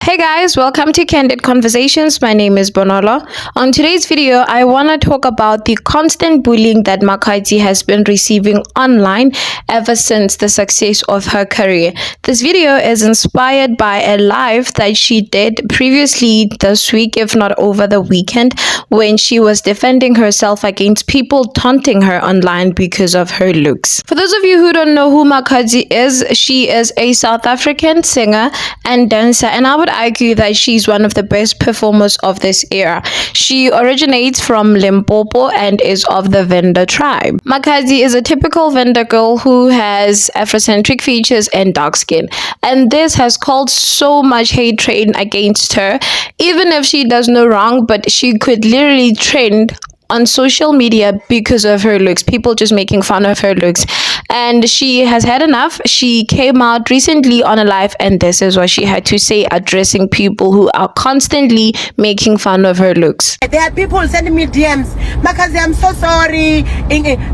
Hey guys, welcome to Candid Conversations. My name is Bonolo. On today's video, I want to talk about the constant bullying that Makhadzi has been receiving online ever since the success of her career. This video is inspired by a live that she did previously this week, if not over the weekend, when she was defending herself against people taunting her online because of her looks. For those of you who don't know who Makhadzi is, she is a South African singer and dancer, and I would argue that she's one of the best performers of this era. She originates from Limpopo and is of the Venda tribe. Makhadzi is a typical Venda girl who has Afrocentric features and dark skin, and this has called so much hate train against her. Even if she does no wrong, but she could literally trend on social media because of her looks, people just making fun of her looks, and she has had enough. She came out recently on a live, and this is what she had to say, addressing people who are constantly making fun of her looks. There are people sending me DMs, Makhadzi, I'm so sorry.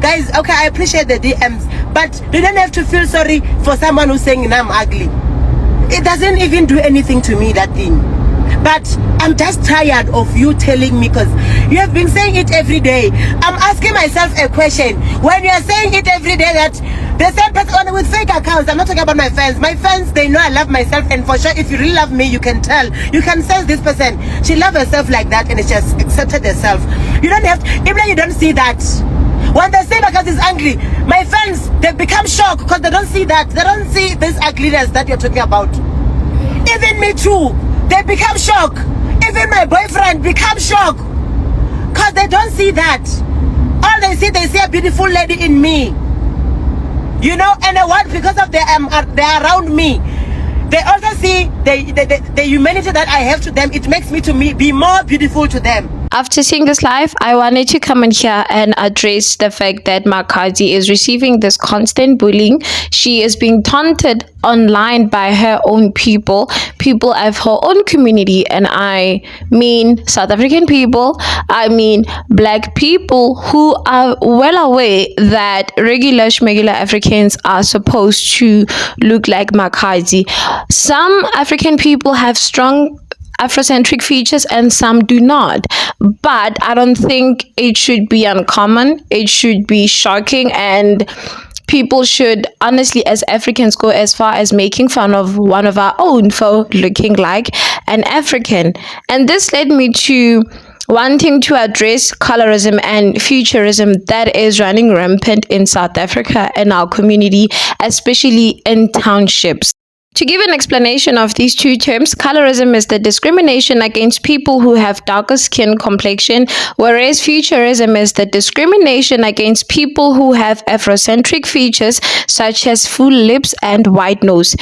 Guys, okay, I appreciate the DMs, but you don't have to feel sorry for someone who's saying I'm ugly. It doesn't even do anything to me, that thing. But I'm just tired of you telling me, because you have been saying it every day. I'm asking myself a question. When you're saying it every day that the same person with fake accounts, I'm not talking about my fans. My fans, they know I love myself, and for sure, if you really love me, you can tell. You can sense this person. She loves herself like that, and she has accepted herself. You don't have to, even though you don't see that. When they say Makhadzi is angry, my fans, they become shocked because they don't see that. They don't see this ugliness that you're talking about. Even me too. They become shocked. Even my boyfriend becomes shocked because they don't see that. All they see a beautiful lady in me. You know, and what, because of they are around me, they also see the humanity that I have to them. It makes me be more beautiful to them. After seeing this live, I wanted to come in here and address the fact that Makhadzi is receiving this constant bullying. She is being taunted online by her own people of her own community, and I mean South African people, I mean black people who are well aware that regular Africans are supposed to look like Makhadzi. Some African people have strong Afrocentric features and some do not, but I don't think it should be uncommon. It should be shocking, and people should honestly, as Africans, go as far as making fun of one of our own for looking like an African. And this led me to wanting to address colorism and featurism that is running rampant in South Africa and our community, especially in townships. To give an explanation of these two terms, colorism is the discrimination against people who have darker skin complexion, whereas featurism is the discrimination against people who have Afrocentric features such as full lips and wide nose.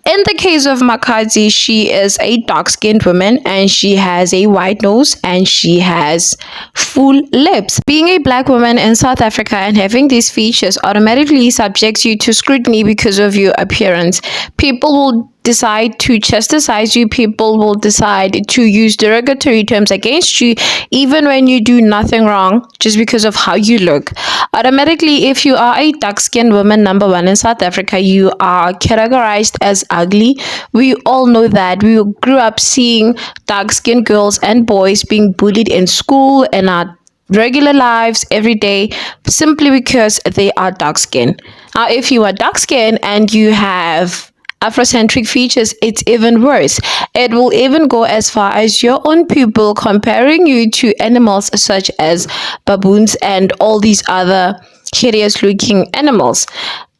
In the case of Makhadzi, she is a dark-skinned woman and she has a wide nose and she has full lips. Being a black woman in South Africa and having these features automatically subjects you to scrutiny because of your appearance. People will decide to chastise you. People will decide to use derogatory terms against you even when you do nothing wrong, just because of how you look. Automatically, if you are a dark-skinned woman, number one, in South Africa, you are categorized as ugly. We all know that. We grew up seeing dark-skinned girls and boys being bullied in school and our regular lives every day simply because they are dark-skinned. Now, if you are dark-skinned and you have Afrocentric features, it's even worse. It will even go as far as your own people comparing you to animals such as baboons and all these other hideous looking animals.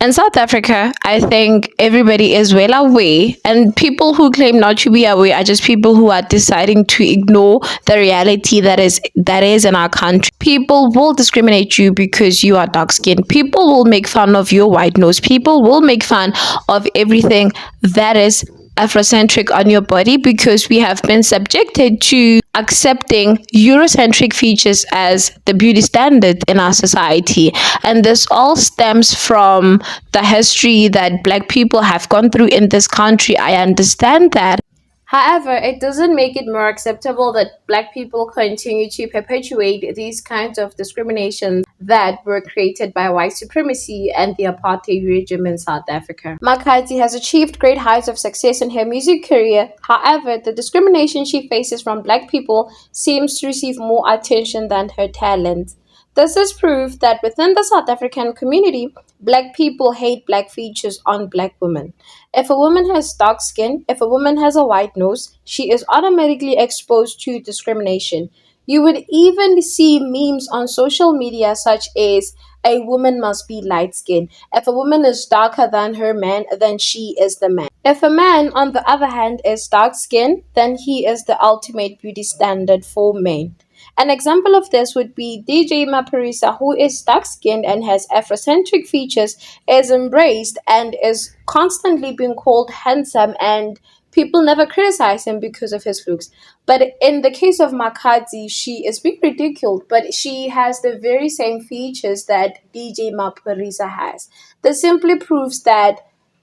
In South Africa, I think everybody is well aware, and people who claim not to be aware are just people who are deciding to ignore the reality that is in our country. People will discriminate you because you are dark skinned. People will make fun of your white nose. People will make fun of everything that is Afrocentric on your body because we have been subjected to accepting Eurocentric features as the beauty standard in our society. And this all stems from the history that black people have gone through in this country. I understand that. However, it doesn't make it more acceptable that black people continue to perpetuate these kinds of discriminations that were created by white supremacy and the apartheid regime in South Africa. Makhadzi has achieved great heights of success in her music career. However, the discrimination she faces from black people seems to receive more attention than her talent. This is proof that within the South African community, black people hate black features on black women. If a woman has dark skin, if a woman has a white nose, she is automatically exposed to discrimination. You would even see memes on social media such as a woman must be light skinned. If a woman is darker than her man, then she is the man. If a man, on the other hand, is dark skinned, then he is the ultimate beauty standard for men. An example of this would be DJ Maphorisa, who is dark skinned and has Afrocentric features, is embraced and is constantly being called handsome, and people never criticize him because of his looks. But in the case of Makhadzi, she is being ridiculed, but she has the very same features that DJ Maphorisa has. This simply proves that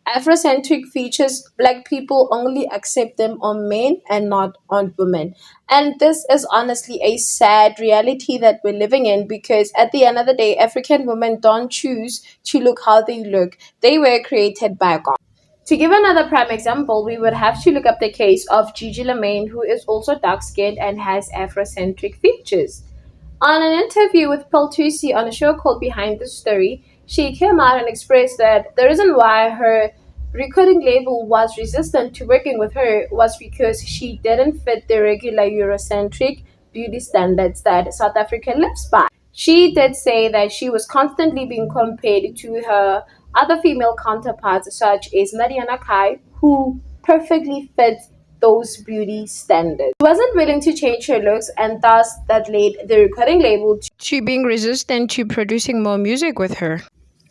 Afrocentric features, black people only accept them on men and not on women. And this is honestly a sad reality that we're living in, because at the end of the day, African women don't choose to look how they look. They were created by God. To give another prime example, we would have to look up the case of Gigi Lamaine, who is also dark skinned and has Afrocentric features. On an interview with Peltusi on a show called Behind the Story, she came out and expressed that the reason why her recording label was resistant to working with her was because she didn't fit the regular Eurocentric beauty standards that South Africa lives by. She did say that she was constantly being compared to her other female counterparts, such as Nadia Nakai, who perfectly fit those beauty standards. She wasn't willing to change her looks, and thus that led the recording label to being resistant to producing more music with her.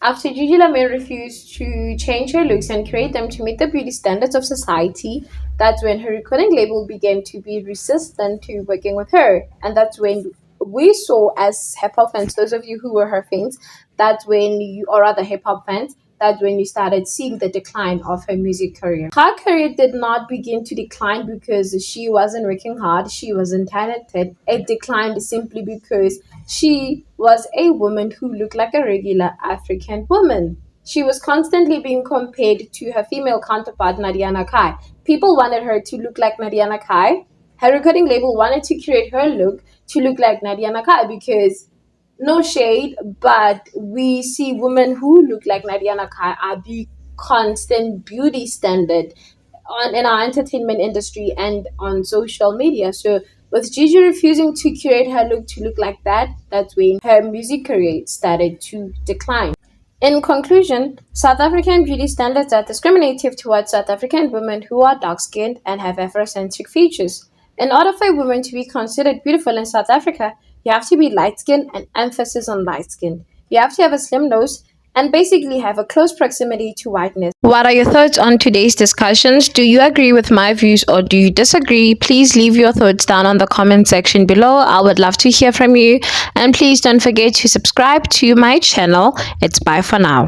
After Gigi Lamaine refused to change her looks and create them to meet the beauty standards of society, that's when her recording label began to be resistant to working with her. And that's when we saw, as hip hop fans, those of you who were her fans, that's when you, or rather hip hop fans, that's when you started seeing the decline of her music career. Her career did not begin to decline because she wasn't working hard, she wasn't talented. It declined simply because she was a woman who looked like a regular African woman. She was constantly being compared to her female counterpart, Nadia Nakai. People wanted her to look like Nadia Nakai. Her recording label wanted to create her look to look like Nadia Nakai because, no shade, but we see women who look like Nadia Nakai are the constant beauty standard in our entertainment industry and on social media. So with Gigi refusing to curate her look to look like that, that's when her music career started to decline. In conclusion, South African beauty standards are discriminative towards South African women who are dark skinned and have Afrocentric features. In order for a woman to be considered beautiful in South Africa, you have to be light skinned and emphasis on light skin. You have to have a slim nose and basically have a close proximity to whiteness. What are your thoughts on today's discussions? Do you agree with my views or do you disagree? Please leave your thoughts down on the comment section below. I would love to hear from you. And please don't forget to subscribe to my channel. It's bye for now.